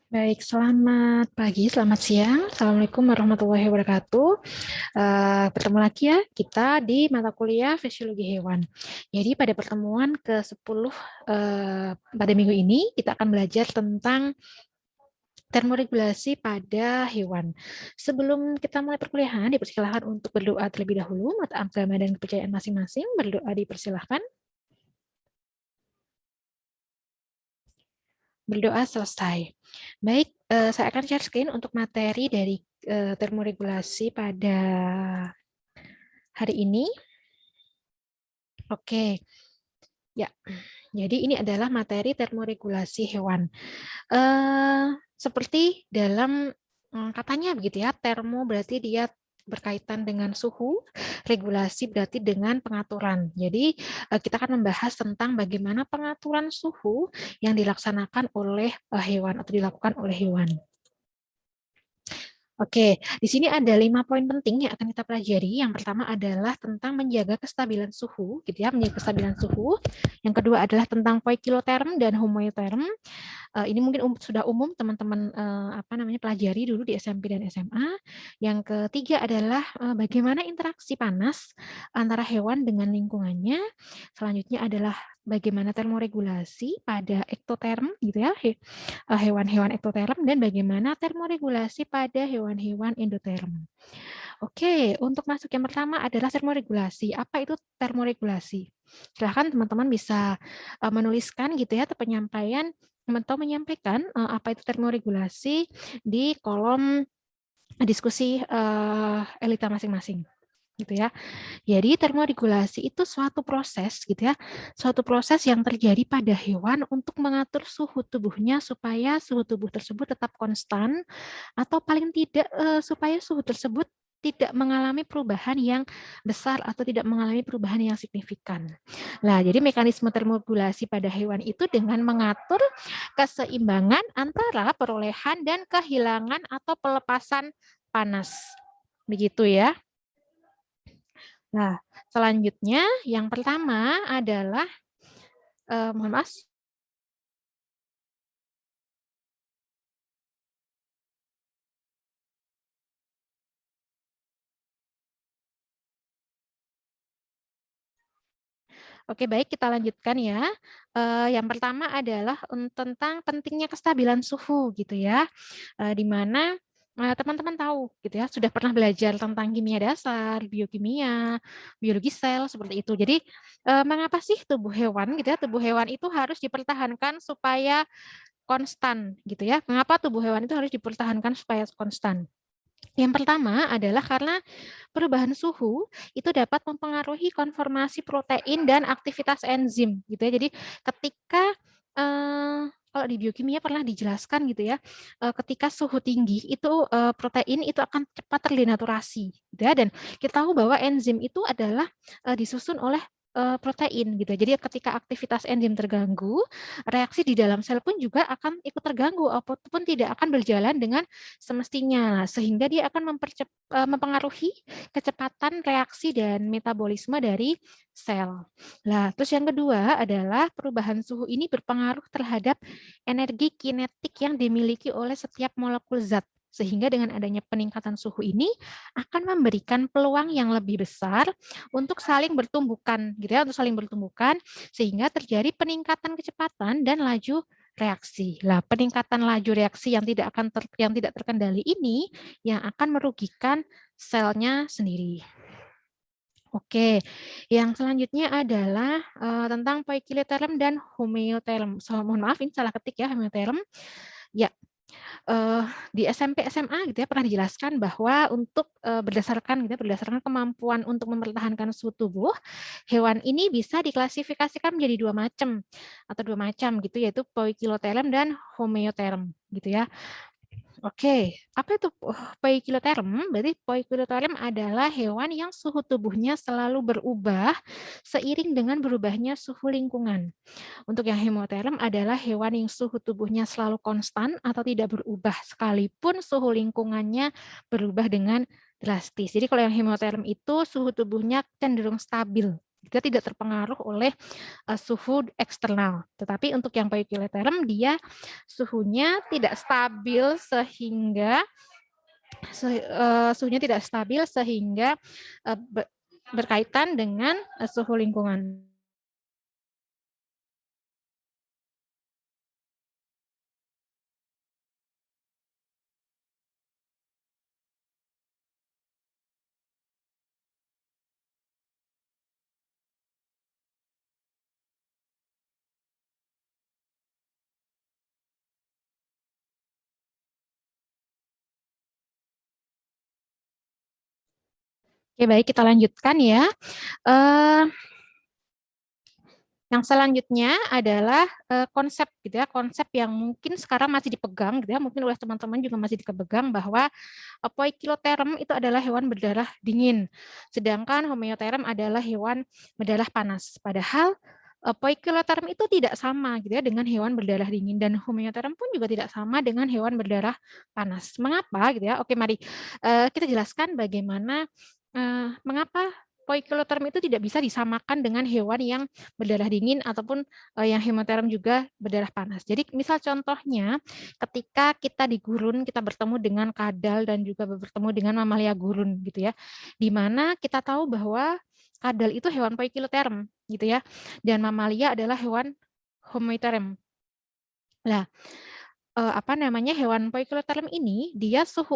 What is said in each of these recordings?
Baik, selamat pagi, selamat siang. Assalamualaikum warahmatullahi wabarakatuh. Bertemu lagi ya kita di mata kuliah Fisiologi Hewan. Jadi pada pertemuan ke-10 pada minggu ini kita akan belajar tentang termoregulasi pada hewan. Sebelum kita mulai perkuliahan, dipersilahkan untuk berdoa terlebih dahulu, mata agama dan kepercayaan masing-masing. Berdoa dipersilahkan. Berdoa selesai. Baik, saya akan share screen untuk materi dari termoregulasi pada hari ini. Oke, ya. Jadi ini adalah materi termoregulasi hewan. Seperti dalam katanya begitu ya, termo berarti dia berkaitan dengan suhu, regulasi berarti dengan pengaturan. Jadi kita akan membahas tentang bagaimana pengaturan suhu yang dilaksanakan oleh hewan atau dilakukan oleh hewan. Oke, di sini ada 5 poin penting yang akan kita pelajari. Yang pertama adalah tentang menjaga kestabilan suhu, gitu ya, menjaga kestabilan suhu. Yang kedua adalah tentang poikiloterm dan homoeoterm. Ini mungkin sudah umum teman-teman pelajari dulu di SMP dan SMA. Yang ketiga adalah bagaimana interaksi panas antara hewan dengan lingkungannya. Selanjutnya adalah bagaimana termoregulasi pada ektoterm, gitu ya, hewan-hewan ektoterm, dan bagaimana termoregulasi pada hewan-hewan endoterm. Oke, untuk masuk yang pertama adalah termoregulasi. Apa itu termoregulasi? Silahkan teman-teman bisa menuliskan gitu ya atau penyampaian atau menyampaikan apa itu termoregulasi di kolom diskusi Elita masing-masing gitu ya. Jadi termoregulasi itu suatu proses gitu ya, suatu proses yang terjadi pada hewan untuk mengatur suhu tubuhnya supaya suhu tubuh tersebut tetap konstan atau paling tidak supaya suhu tersebut tidak mengalami perubahan yang besar atau tidak mengalami perubahan yang signifikan. Nah, jadi mekanisme termoregulasi pada hewan itu dengan mengatur keseimbangan antara perolehan dan kehilangan atau pelepasan panas. Begitu ya. Nah, selanjutnya yang pertama adalah mohon maaf. Oke, baik, kita lanjutkan ya. Yang pertama adalah tentang pentingnya kestabilan suhu gitu ya. Di mana teman-teman tahu gitu ya, sudah pernah belajar tentang kimia dasar, biokimia, biologi sel seperti itu. Jadi mengapa sih tubuh hewan gitu ya, tubuh hewan itu harus dipertahankan supaya konstan gitu ya. Mengapa tubuh hewan itu harus dipertahankan supaya konstan? Yang pertama adalah karena perubahan suhu itu dapat mempengaruhi konformasi protein dan aktivitas enzim gitu ya. Jadi ketika kalau di biokimia pernah dijelaskan gitu ya, ketika suhu tinggi itu protein itu akan cepat terdenaturasi gitu ya, dan kita tahu bahwa enzim itu adalah disusun oleh protein gitu. Jadi ketika aktivitas enzim terganggu, reaksi di dalam sel pun juga akan ikut terganggu, apapun tidak akan berjalan dengan semestinya, sehingga dia akan mempengaruhi kecepatan reaksi dan metabolisme dari sel. Nah, terus yang kedua adalah perubahan suhu ini berpengaruh terhadap energi kinetik yang dimiliki oleh setiap molekul zat. Sehingga dengan adanya peningkatan suhu ini akan memberikan peluang yang lebih besar untuk saling bertumbukan, gitu ya, untuk saling bertumbukan, sehingga terjadi peningkatan kecepatan dan laju reaksi. Lah, peningkatan laju reaksi yang tidak terkendali ini yang akan merugikan selnya sendiri. Oke, yang selanjutnya adalah tentang poikiloterm dan homeoterm. Mohon maaf, ini salah ketik ya, homeoterm. Ya, di SMP SMA gitu ya pernah dijelaskan bahwa untuk berdasarkan kemampuan untuk mempertahankan suhu tubuh, hewan ini bisa diklasifikasikan menjadi dua macam gitu, yaitu poikiloterm dan homeoterm gitu ya. Oke, apa itu poikiloterm? Berarti poikiloterm adalah hewan yang suhu tubuhnya selalu berubah seiring dengan berubahnya suhu lingkungan. Untuk yang hemoterm adalah hewan yang suhu tubuhnya selalu konstan atau tidak berubah sekalipun suhu lingkungannya berubah dengan drastis. Jadi kalau yang hemoterm itu suhu tubuhnya cenderung stabil Dia tidak terpengaruh oleh suhu eksternal. Tetapi untuk yang poikiloterm dia suhunya tidak stabil sehingga berkaitan dengan suhu lingkungan. Oke, baik, kita lanjutkan ya. Yang selanjutnya adalah konsep gitu ya, konsep yang mungkin sekarang masih dipegang gitu ya, mungkin oleh teman-teman juga masih dipegang bahwa poikiloterm itu adalah hewan berdarah dingin, sedangkan homeoterm adalah hewan berdarah panas. Padahal poikiloterm itu tidak sama gitu ya dengan hewan berdarah dingin, dan homeoterm pun juga tidak sama dengan hewan berdarah panas. Mengapa gitu ya? Oke, mari kita jelaskan bagaimana mengapa poikiloterm itu tidak bisa disamakan dengan hewan yang berdarah dingin ataupun yang hemoterm juga berdarah panas. Jadi misal contohnya ketika kita di gurun kita bertemu dengan kadal dan juga bertemu dengan mamalia gurun gitu ya. Di mana kita tahu bahwa kadal itu hewan poikiloterm gitu ya. Dan mamalia adalah hewan homoterm. Nah, hewan poikiloterm ini dia suhu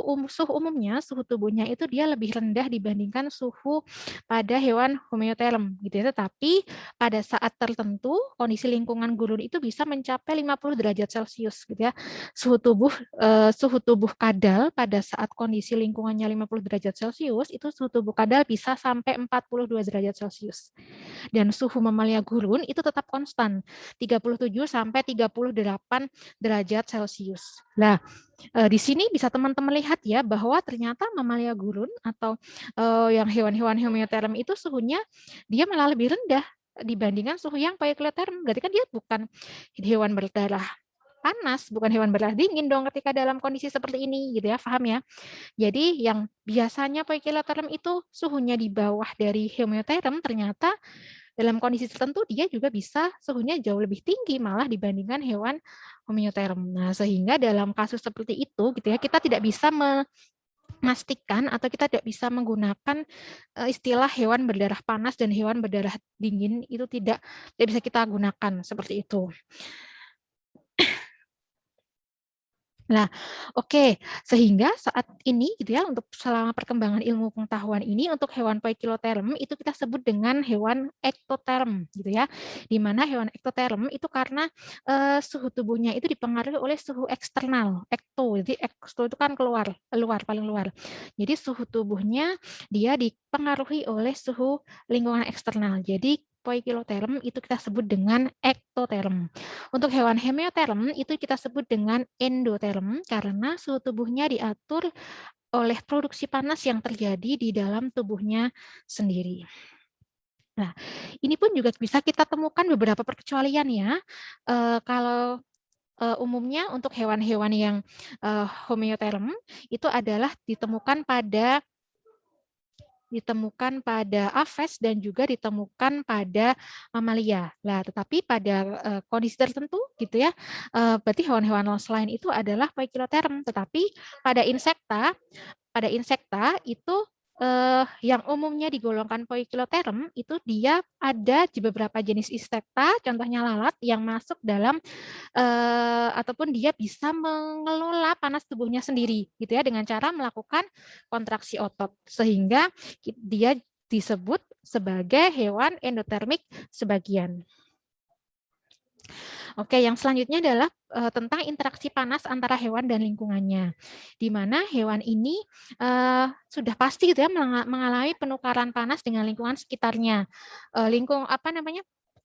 umumnya, suhu tubuhnya itu dia lebih rendah dibandingkan suhu pada hewan homeoterm gitu ya. Tetapi pada saat tertentu kondisi lingkungan gurun itu bisa mencapai 50 derajat Celcius gitu ya. Suhu tubuh kadal pada saat kondisi lingkungannya 50 derajat Celcius itu suhu tubuh kadal bisa sampai 42 derajat Celcius. Dan suhu mamalia gurun itu tetap konstan 37 sampai 38 derajat Celcius. Nah, di sini bisa teman-teman lihat ya bahwa ternyata mamalia gurun atau yang hewan-hewan homeoterm itu suhunya dia malah lebih rendah dibandingkan suhu yang poikiloterm. Berarti kan dia bukan hewan berdarah panas, bukan hewan berdarah dingin dong ketika dalam kondisi seperti ini gitu ya, paham ya? Jadi yang biasanya poikiloterm itu suhunya di bawah dari homeoterm ternyata dalam kondisi tertentu dia juga bisa suhunya jauh lebih tinggi malah dibandingkan hewan homeoterm. Nah, sehingga dalam kasus seperti itu gitu ya, kita tidak bisa memastikan atau kita tidak bisa menggunakan istilah hewan berdarah panas dan hewan berdarah dingin itu tidak bisa kita gunakan seperti itu. Nah, oke. Sehingga saat ini gitu ya, untuk selama perkembangan ilmu pengetahuan ini untuk hewan poikiloterm itu kita sebut dengan hewan ektoterm gitu ya. Di mana hewan ektoterm itu karena suhu tubuhnya itu dipengaruhi oleh suhu eksternal, ekto. Jadi eksto itu kan keluar, paling luar. Jadi suhu tubuhnya dia dipengaruhi oleh suhu lingkungan eksternal. Jadi poikiloterm itu kita sebut dengan ektoterm. Untuk hewan hemioterm itu kita sebut dengan endoterm karena suhu tubuhnya diatur oleh produksi panas yang terjadi di dalam tubuhnya sendiri. Nah, ini pun juga bisa kita temukan beberapa perkecualian ya. Kalau umumnya untuk hewan-hewan yang homeoterm itu adalah ditemukan pada aves dan juga ditemukan pada mamalia. Nah, tetapi pada kondisi tertentu gitu ya, berarti hewan-hewan selain itu adalah poikiloterm. Tetapi pada insekta itu yang umumnya digolongkan poikiloterm itu dia ada di beberapa jenis insekta, contohnya lalat yang masuk dalam ataupun dia bisa mengelola panas tubuhnya sendiri gitu ya dengan cara melakukan kontraksi otot sehingga dia disebut sebagai hewan endotermik sebagian. Oke, yang selanjutnya adalah tentang interaksi panas antara hewan dan lingkungannya, di mana hewan ini sudah pasti gitu ya mengalami penukaran panas dengan lingkungan sekitarnya.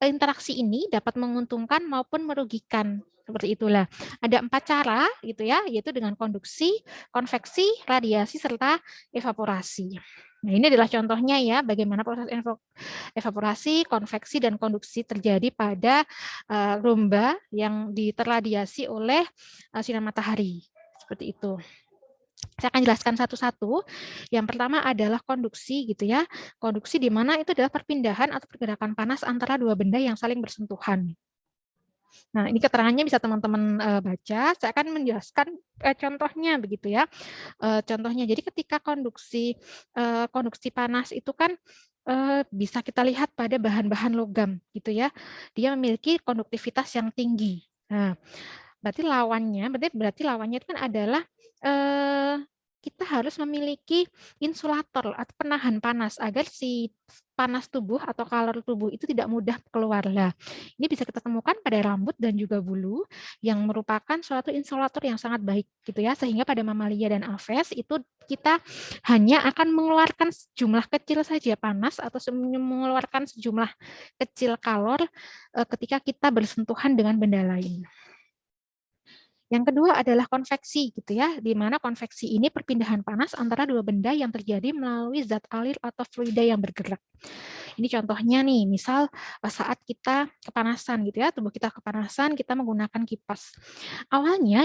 Interaksi ini dapat menguntungkan maupun merugikan. Seperti itulah. Ada 4 cara gitu ya, yaitu dengan konduksi, konveksi, radiasi, serta evaporasi. Nah, ini adalah contohnya ya, bagaimana proses evaporasi, konveksi, dan konduksi terjadi pada lumba yang diterradiasi oleh sinar matahari. Seperti itu. Saya akan jelaskan satu-satu. Yang pertama adalah konduksi gitu ya. Konduksi di mana itu adalah perpindahan atau pergerakan panas antara dua benda yang saling bersentuhan. Nah, ini keterangannya bisa teman-teman baca. Saya akan menjelaskan contohnya begitu ya. Contohnya, jadi ketika konduksi panas itu kan bisa kita lihat pada bahan-bahan logam gitu ya. Dia memiliki konduktivitas yang tinggi. Nah, berarti lawannya itu kan adalah kita harus memiliki insulator atau penahan panas agar si panas tubuh atau kalor tubuh itu tidak mudah keluar. Lah, ini bisa kita temukan pada rambut dan juga bulu yang merupakan suatu insulator yang sangat baik gitu ya, sehingga pada mamalia dan aves itu kita hanya akan mengeluarkan sejumlah kecil saja panas atau mengeluarkan sejumlah kecil kalor ketika kita bersentuhan dengan benda lain. Yang kedua adalah konveksi gitu ya, di mana konveksi ini perpindahan panas antara dua benda yang terjadi melalui zat alir atau fluida yang bergerak. Ini contohnya nih, misal saat kita kepanasan gitu ya, tubuh kita kepanasan, kita menggunakan kipas. Awalnya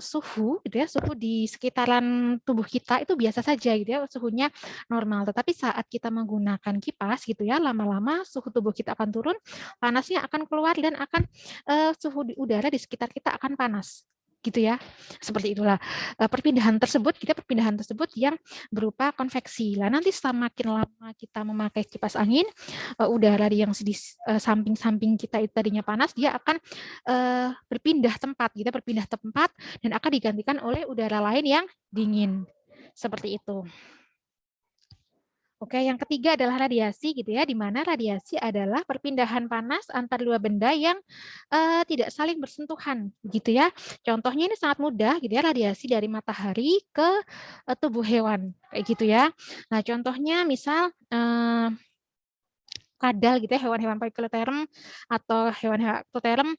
suhu gitu ya, suhu di sekitaran tubuh kita itu biasa saja gitu ya, suhunya normal. Tetapi saat kita menggunakan kipas gitu ya, lama-lama suhu tubuh kita akan turun, panasnya akan keluar dan akan suhu udara di sekitar kita akan panas gitu ya, seperti itulah perpindahan tersebut yang berupa konveksi. Lah nanti semakin lama kita memakai kipas angin, udara yang di samping-samping kita itu tadinya panas, dia akan berpindah tempat, dan akan digantikan oleh udara lain yang dingin, seperti itu. Oke, yang ketiga adalah radiasi gitu ya, di mana radiasi adalah perpindahan panas antar dua benda yang tidak saling bersentuhan gitu ya. Contohnya ini sangat mudah gitu ya, radiasi dari matahari ke tubuh hewan kayak gitu ya. Nah, contohnya misal kadal gitu ya, hewan-hewan Poikilotherium atau hewan-hewan Ectotherium,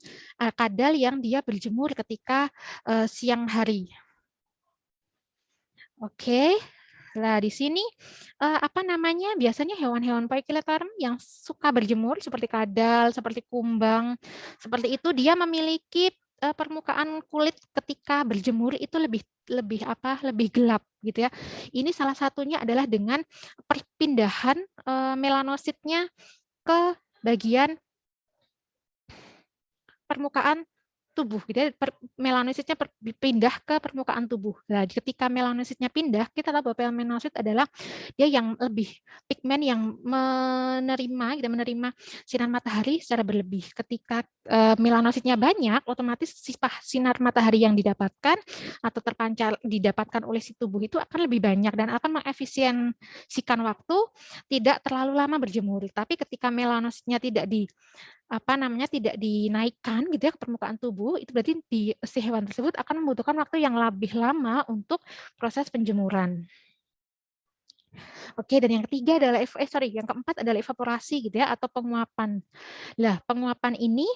kadal yang dia berjemur ketika siang hari. Oke. Nah, di sini biasanya hewan-hewan Poikilotherium yang suka berjemur seperti kadal, seperti kumbang, seperti itu dia memiliki permukaan kulit ketika berjemur itu lebih gelap gitu ya. Ini salah satunya adalah dengan perpindahan melanositnya ke bagian permukaan tubuh gitu ya, melanositnya pindah ke permukaan tubuh. Nah, ketika melanositnya pindah, kita tahu bahwa melanosit adalah dia yang lebih pigmen yang menerima sinar matahari secara berlebih. Ketika melanositnya banyak, otomatis sinar matahari yang didapatkan atau didapatkan oleh si tubuh itu akan lebih banyak dan akan mengefisiensikan waktu, tidak terlalu lama berjemur. Tapi ketika melanositnya tidak dinaikkan gitu ya ke permukaan tubuh, itu berarti si hewan tersebut akan membutuhkan waktu yang lebih lama untuk proses penjemuran. Oke, dan yang ketiga adalah yang keempat adalah evaporasi gitu ya, atau penguapan. Lah, penguapan ini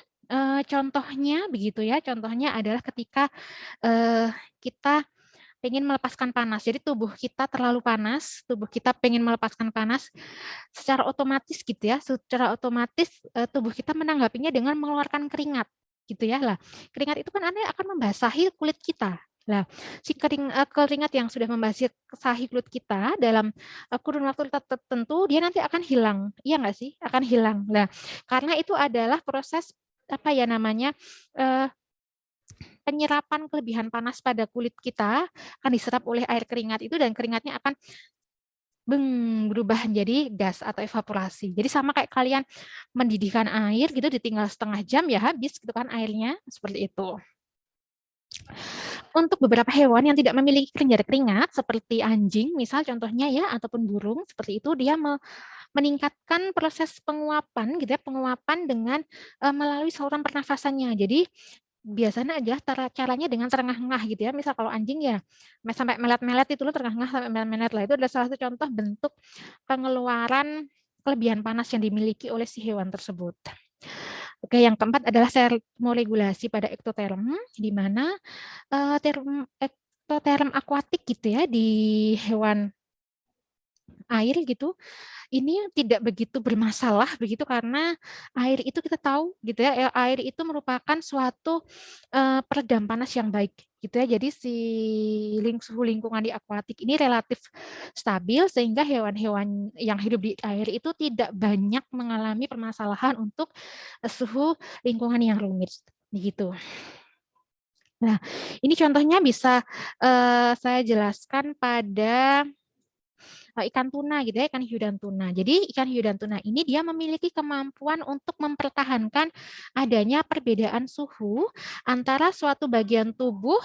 contohnya begitu ya, contohnya adalah ketika kita pengen melepaskan panas. Jadi tubuh kita terlalu panas, tubuh kita pengen melepaskan panas, secara otomatis gitu ya, secara otomatis tubuh kita menanggapinya dengan mengeluarkan keringat gitu ya. Lah, keringat itu kan akan membasahi kulit kita. Lah, si keringat yang sudah membasahi kulit kita dalam kurun waktu tertentu, dia nanti akan hilang. Iya nggak sih? Akan hilang. Lah, karena itu adalah proses penyerapan kelebihan panas pada kulit kita akan diserap oleh air keringat itu dan keringatnya akan berubah menjadi gas atau evaporasi. Jadi sama kayak kalian mendidihkan air gitu, ditinggal setengah jam ya habis gitu kan airnya, seperti itu. Untuk beberapa hewan yang tidak memiliki kelenjar keringat seperti anjing misal contohnya ya, ataupun burung seperti itu, dia meningkatkan proses penguapan gitu ya, penguapan dengan melalui saluran pernafasannya. Jadi biasanya aja caranya dengan terengah-engah gitu ya. Misal kalau anjing ya sampai melet-melet itu loh, terengah-engah sampai melet-melet lah. Itu adalah salah satu contoh bentuk pengeluaran kelebihan panas yang dimiliki oleh si hewan tersebut. Oke, yang keempat adalah termoregulasi pada ektoterm, di mana ektoterm akuatik gitu ya di hewan air gitu, ini tidak begitu bermasalah begitu karena air itu kita tahu gitu ya, air itu merupakan suatu peredam panas yang baik gitu ya. Jadi si suhu lingkungan di akuatik ini relatif stabil sehingga hewan-hewan yang hidup di air itu tidak banyak mengalami permasalahan untuk suhu lingkungan yang rumit begitu. Nah, ini contohnya bisa saya jelaskan pada ikan tuna gitu ya, ikan hiu dan tuna. Jadi ikan hiu dan tuna ini dia memiliki kemampuan untuk mempertahankan adanya perbedaan suhu antara suatu bagian tubuh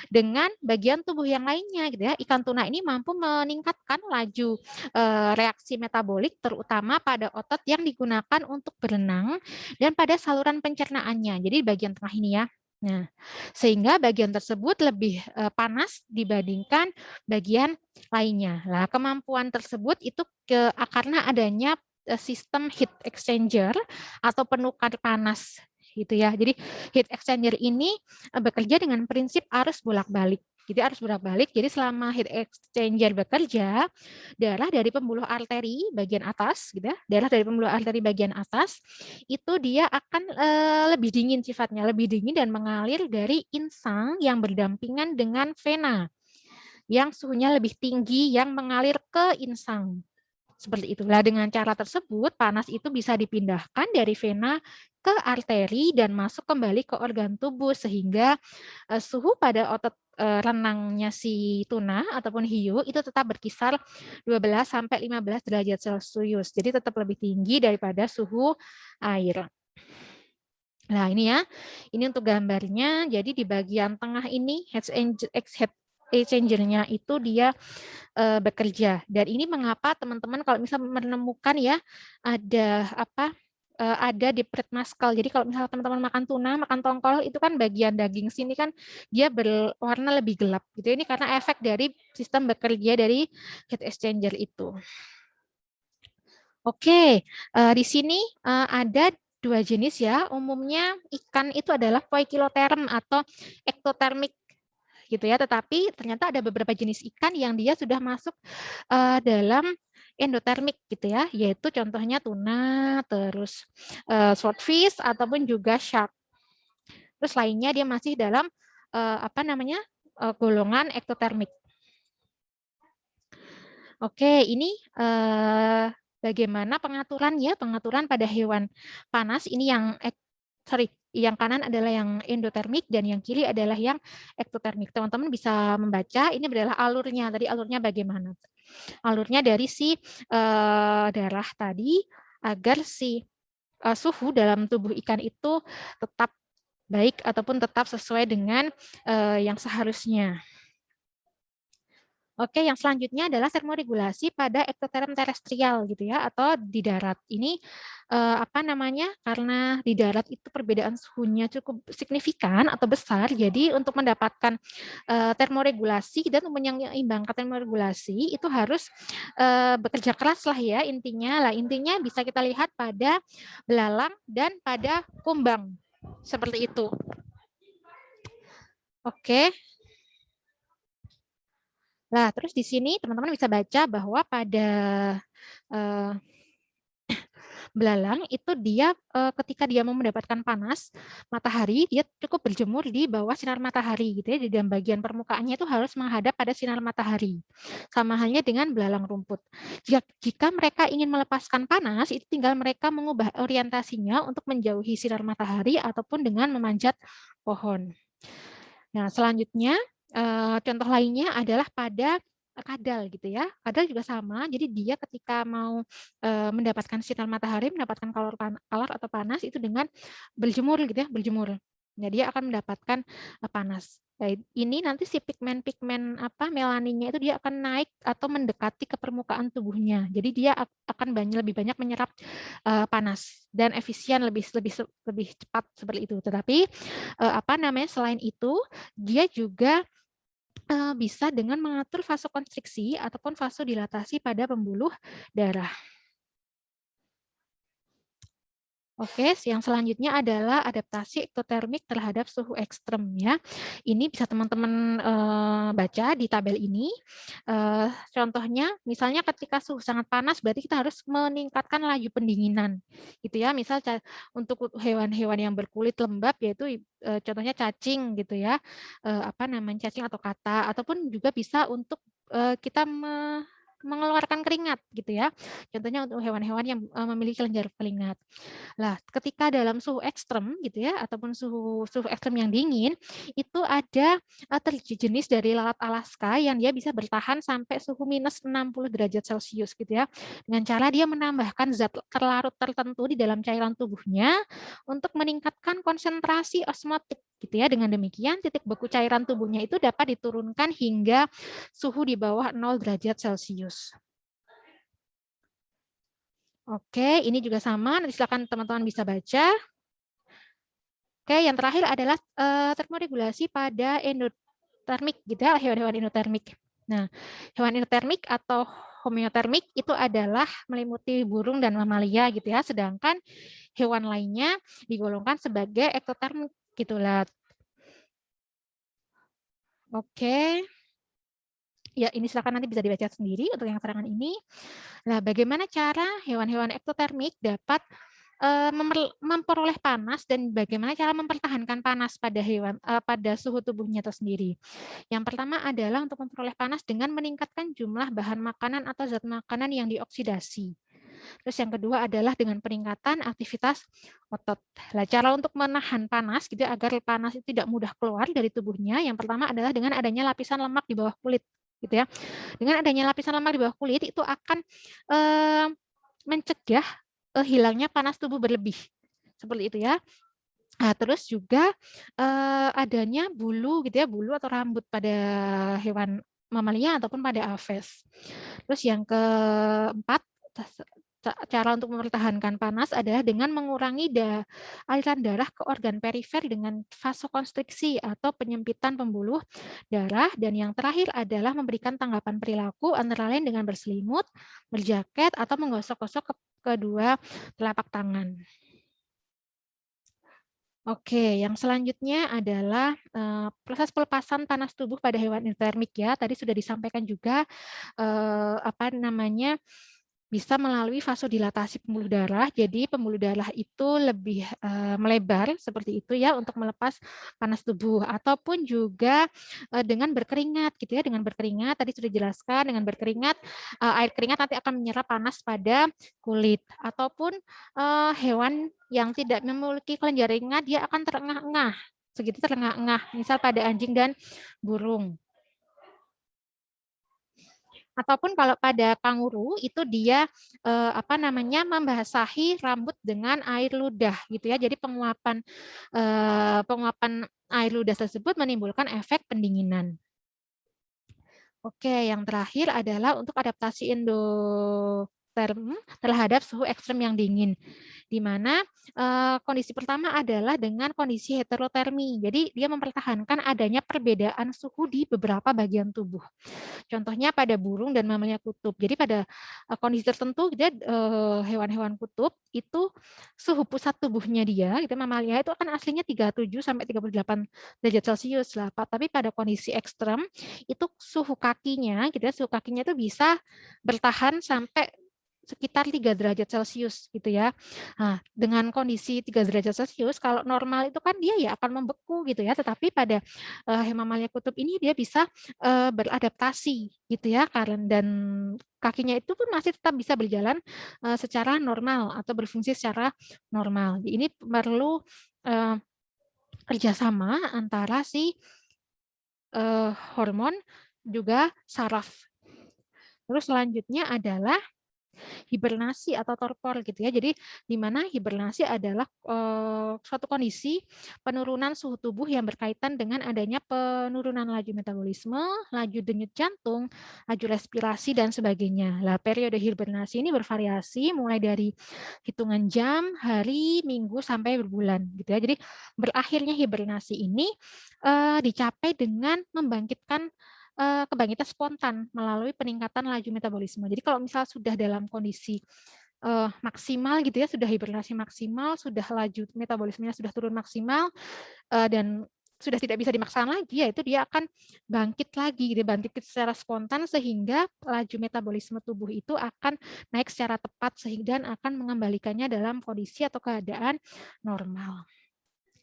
dengan bagian tubuh yang lainnya gitu ya. Ikan tuna ini mampu meningkatkan laju reaksi metabolik terutama pada otot yang digunakan untuk berenang dan pada saluran pencernaannya. Jadi bagian tengah ini ya. Nah, sehingga bagian tersebut lebih panas dibandingkan bagian lainnya. Nah, kemampuan tersebut itu karena adanya sistem heat exchanger atau penukar panas gitu ya. Jadi heat exchanger ini bekerja dengan prinsip arus bolak-balik. Jadi arus bolak-balik. Jadi selama heat exchanger bekerja, darah dari pembuluh arteri bagian atas, gitu ya, darah dari pembuluh arteri bagian atas itu dia akan lebih dingin sifatnya, lebih dingin dan mengalir dari insang yang berdampingan dengan vena yang suhunya lebih tinggi yang mengalir ke insang. Seperti itulah dengan cara tersebut panas itu bisa dipindahkan dari vena ke arteri dan masuk kembali ke organ tubuh sehingga suhu pada otot renangnya si tuna ataupun hiu itu tetap berkisar 12 sampai 15 derajat Celcius. Jadi tetap lebih tinggi daripada suhu air. Nah, ini ya. Ini untuk gambarnya. Jadi di bagian tengah ini head exchanger-nya itu dia bekerja. Dan ini mengapa teman-teman kalau misalnya menemukan ya ada apa ada di perut maskal. Jadi kalau misalnya teman-teman makan tuna, makan tongkol itu kan bagian daging sini kan dia berwarna lebih gelap gitu. Ini karena efek dari sistem bekerja dari heat exchanger itu. Oke, di sini ada dua jenis ya. Umumnya ikan itu adalah poikiloterm atau ektotermik gitu ya. Tetapi ternyata ada beberapa jenis ikan yang dia sudah masuk dalam endotermik gitu ya, yaitu contohnya tuna, terus swordfish ataupun juga shark. Terus lainnya dia masih dalam apa namanya golongan ektotermik. Oke, ini bagaimana pengaturannya? Pengaturan pada hewan panas ini yang kanan adalah yang endotermik dan yang kiri adalah yang ektotermik. Teman-teman bisa membaca ini adalah alurnya. Tadi alurnya bagaimana? Alurnya dari si darah tadi agar si suhu dalam tubuh ikan itu tetap baik ataupun tetap sesuai dengan yang seharusnya. Oke, yang selanjutnya adalah termoregulasi pada ektoterm terestrial gitu ya atau di darat. Ini apa namanya? Karena di darat itu perbedaan suhunya cukup signifikan atau besar. Jadi untuk mendapatkan termoregulasi dan menyeimbangkan termoregulasi itu harus bekerja keras lah ya intinya. Lah intinya bisa kita lihat pada belalang dan pada kumbang. Seperti itu. Oke. Nah, terus di sini teman-teman bisa baca bahwa pada uh, belalang itu dia ketika dia mau mendapatkan panas matahari, dia cukup berjemur di bawah sinar matahari gitu ya. Di dalam bagian permukaannya itu harus menghadap pada sinar matahari. Sama halnya dengan belalang rumput. Jika mereka ingin melepaskan panas, itu tinggal mereka mengubah orientasinya untuk menjauhi sinar matahari ataupun dengan memanjat pohon. Nah, selanjutnya contoh lainnya adalah pada kadal gitu ya. Kadal juga sama. Jadi dia ketika mau mendapatkan sinar matahari, mendapatkan kalor atau panas itu dengan berjemur gitu ya, berjemur. Nah, dia akan mendapatkan panas. Nah, ini nanti si pigmen-pigmen melaninnya itu dia akan naik atau mendekati ke permukaan tubuhnya. Jadi dia akan lebih banyak menyerap panas dan efisien lebih cepat seperti itu. Tetapi selain itu dia juga bisa dengan mengatur vasokonstriksi ataupun vasodilatasi pada pembuluh darah. Oke, yang selanjutnya adalah adaptasi ektotermik terhadap suhu ekstrem ya. Ini bisa teman-teman baca di tabel ini. Contohnya, misalnya ketika suhu sangat panas, berarti kita harus meningkatkan laju pendinginan, gitu ya. Misal untuk hewan-hewan yang berkulit lembab, yaitu contohnya cacing, gitu ya. Apa namanya cacing atau kata, ataupun juga bisa untuk kita mengeluarkan keringat, gitu ya. Contohnya untuk hewan-hewan yang memiliki kelenjar keringat. Lah, ketika dalam suhu ekstrem gitu ya, ataupun suhu suhu ekstrem yang dingin, itu ada jenis dari lalat Alaska yang dia bisa bertahan sampai suhu minus 60 derajat Celcius gitu ya. Dengan cara dia menambahkan zat terlarut tertentu di dalam cairan tubuhnya untuk meningkatkan konsentrasi osmotik gitu ya. Dengan demikian titik beku cairan tubuhnya itu dapat diturunkan hingga suhu di bawah 0 derajat Celcius. Oke, ini juga sama, nanti silakan teman-teman bisa baca. Oke, yang terakhir adalah termoregulasi pada endotermik, gitu ya, hewan-hewan endotermik. Nah, hewan endotermik atau homeotermik itu adalah meliputi burung dan mamalia, gitu ya. Sedangkan hewan lainnya digolongkan sebagai ektotermik, gitulah. Oke. Ya, ini silakan nanti bisa dibaca sendiri untuk yang serangan ini. Nah, bagaimana cara hewan-hewan ektotermik dapat memperoleh panas dan bagaimana cara mempertahankan panas pada pada suhu tubuhnya itu sendiri. Yang pertama adalah untuk memperoleh panas dengan meningkatkan jumlah bahan makanan atau zat makanan yang dioksidasi. Terus yang kedua adalah dengan peningkatan aktivitas otot. Nah, cara untuk menahan panas gitu agar panas itu tidak mudah keluar dari tubuhnya, yang pertama adalah dengan adanya lapisan lemak di bawah kulit gitu ya. Dengan adanya lapisan lemak di bawah kulit itu akan eh, mencegah hilangnya panas tubuh berlebih. Seperti itu ya. Nah, terus juga adanya bulu gitu ya, bulu atau rambut pada hewan mamalia ataupun pada aves. Terus yang keempat, cara untuk mempertahankan panas adalah dengan mengurangi aliran darah ke organ perifer dengan vasokonstriksi atau penyempitan pembuluh darah. Dan yang terakhir adalah memberikan tanggapan perilaku antara lain dengan berselimut, berjaket, atau menggosok-gosok kedua telapak tangan. Oke, yang selanjutnya adalah proses pelepasan panas tubuh pada hewan endotermik ya. Tadi sudah disampaikan juga apa namanya bisa melalui vasodilatasi pembuluh darah. Jadi pembuluh darah itu lebih melebar seperti itu ya untuk melepas panas tubuh ataupun juga dengan berkeringat gitu ya. Dengan berkeringat tadi sudah dijelaskan dengan berkeringat air keringat nanti akan menyerap panas pada kulit ataupun hewan yang tidak memiliki kelenjar keringat dia akan terengah-engah. Segitu terengah-engah misal pada anjing dan burung. Ataupun kalau pada kanguru itu dia apa namanya membasahi rambut dengan air ludah gitu ya. Jadi penguapan air ludah tersebut menimbulkan efek pendinginan. Oke, yang terakhir adalah untuk adaptasi terhadap suhu ekstrem yang dingin, di mana kondisi pertama adalah dengan kondisi heterotermi. Jadi dia mempertahankan adanya perbedaan suhu di beberapa bagian tubuh. Contohnya pada burung dan mamalia kutub. Jadi pada kondisi tertentu dia hewan-hewan kutub itu suhu pusat tubuhnya dia gitu mamalia itu akan aslinya 37 sampai 38 derajat Celcius lah. Tapi pada kondisi ekstrem itu suhu kakinya gitu ya, suhu kakinya itu bisa bertahan sampai sekitar 3 derajat Celcius gitu ya. Nah, dengan kondisi 3 derajat Celcius kalau normal itu kan dia ya akan membeku gitu ya, tetapi pada mamalia kutub ini dia bisa beradaptasi gitu ya karena dan kakinya itu pun masih tetap bisa berjalan secara normal atau berfungsi secara normal. Ini perlu kerjasama antara si hormon juga saraf. Terus selanjutnya adalah hibernasi atau torpor gitu ya. Jadi di mana hibernasi adalah suatu kondisi penurunan suhu tubuh yang berkaitan dengan adanya penurunan laju metabolisme, laju denyut jantung, laju respirasi dan sebagainya. Lah periode hibernasi ini bervariasi mulai dari hitungan jam, hari, minggu sampai berbulan gitu ya. Jadi berakhirnya hibernasi ini dicapai dengan membangkitkan kebangkitan spontan melalui peningkatan laju metabolisme. Jadi kalau misal sudah dalam kondisi maksimal gitu ya, sudah hibernasi maksimal, sudah laju metabolismenya sudah turun maksimal, dan sudah tidak bisa dimaksakan lagi, yaitu dia akan bangkit lagi gitu, bangkit secara spontan sehingga laju metabolisme tubuh itu akan naik secara tepat sehingga akan mengembalikannya dalam kondisi atau keadaan normal.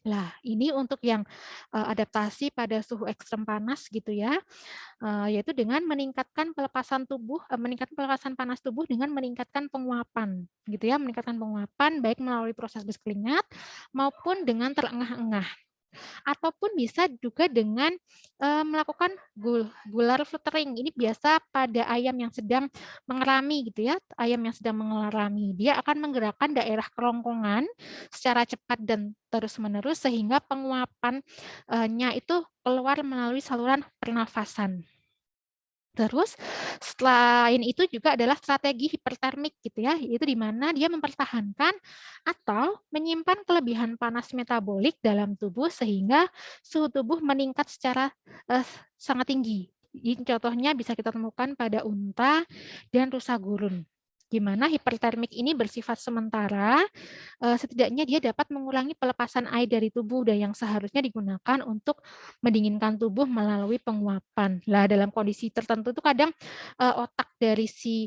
Lah, ini untuk yang adaptasi pada suhu ekstrem panas gitu ya, yaitu dengan meningkatkan pelepasan tubuh, meningkatkan pelepasan panas tubuh dengan meningkatkan penguapan gitu ya, meningkatkan penguapan baik melalui proses berkeringat maupun dengan terengah-engah. Ataupun bisa juga dengan melakukan gular fluttering. Ini biasa pada ayam yang sedang mengerami gitu ya, ayam yang sedang mengerami. Dia akan menggerakkan daerah kerongkongan secara cepat dan terus-menerus sehingga penguapannya itu keluar melalui saluran pernafasan. Terus selain itu juga adalah strategi hipertermik gitu ya, yaitu di mana dia mempertahankan atau menyimpan kelebihan panas metabolik dalam tubuh sehingga suhu tubuh meningkat secara sangat tinggi. Ini contohnya bisa kita temukan pada unta dan rusa gurun. Di mana hipertermik ini bersifat sementara, setidaknya dia dapat mengurangi pelepasan air dari tubuh dan yang seharusnya digunakan untuk mendinginkan tubuh melalui penguapan. Lah dalam kondisi tertentu itu kadang otak dari si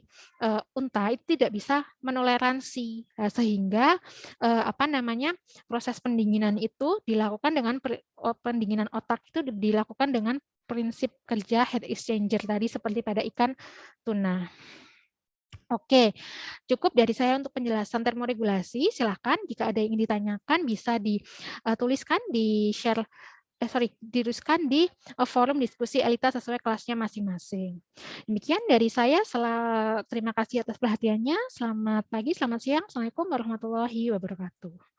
unta itu tidak bisa menoleransi, sehingga apa namanya, proses pendinginan itu dilakukan dengan pendinginan otak itu dilakukan dengan prinsip kerja heat exchanger tadi seperti pada ikan tuna. Oke, cukup dari saya untuk penjelasan termoregulasi. Silakan jika ada yang ingin ditanyakan bisa dituliskan di share dituliskan di forum diskusi Elita sesuai kelasnya masing-masing. Demikian dari saya. Terima kasih atas perhatiannya. Selamat pagi, selamat siang. Assalamualaikum warahmatullahi wabarakatuh.